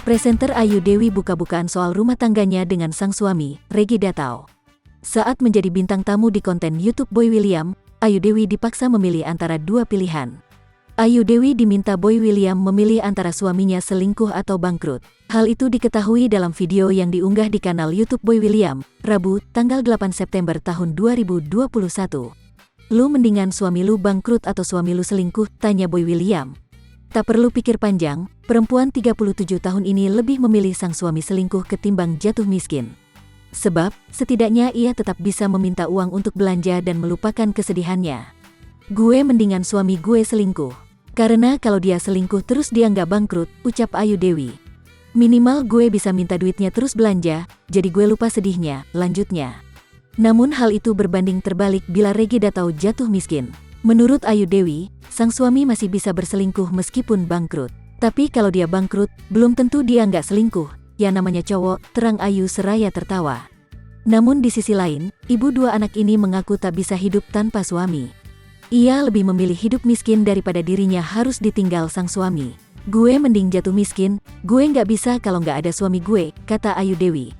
Presenter Ayu Dewi buka-bukaan soal rumah tangganya dengan sang suami, Reggy Datau. Saat menjadi bintang tamu di konten YouTube Boy William, Ayu Dewi dipaksa memilih antara dua pilihan. Ayu Dewi diminta Boy William memilih antara suaminya selingkuh atau bangkrut. Hal itu diketahui dalam video yang diunggah di kanal YouTube Boy William, Rabu, tanggal 8 September tahun 2021. "Lu mendingan suami lu bangkrut atau suami lu selingkuh?" tanya Boy William. Tak perlu pikir panjang, perempuan 37 tahun ini lebih memilih sang suami selingkuh ketimbang jatuh miskin. Sebab, setidaknya ia tetap bisa meminta uang untuk belanja dan melupakan kesedihannya. "Gue mendingan suami gue selingkuh. Karena kalau dia selingkuh terus dia nggak bangkrut," ucap Ayu Dewi. "Minimal gue bisa minta duitnya terus belanja, jadi gue lupa sedihnya," lanjutnya. Namun hal itu berbanding terbalik bila Reggy Datau jatuh miskin. Menurut Ayu Dewi, sang suami masih bisa berselingkuh meskipun bangkrut. Tapi kalau dia bangkrut, belum tentu dia nggak selingkuh. Ya namanya cowok, terang Ayu seraya tertawa. Namun di sisi lain, ibu dua anak ini mengaku tak bisa hidup tanpa suami. Ia lebih memilih hidup miskin daripada dirinya harus ditinggal sang suami. "Gue mending jatuh miskin, gue nggak bisa kalau nggak ada suami gue," kata Ayu Dewi.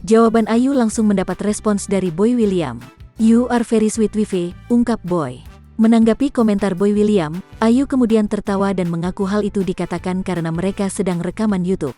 Jawaban Ayu langsung mendapat respons dari Boy William. "You are very sweet wife," ungkap Boy. Menanggapi komentar Boy William, Ayu kemudian tertawa dan mengaku hal itu dikatakan karena mereka sedang rekaman YouTube.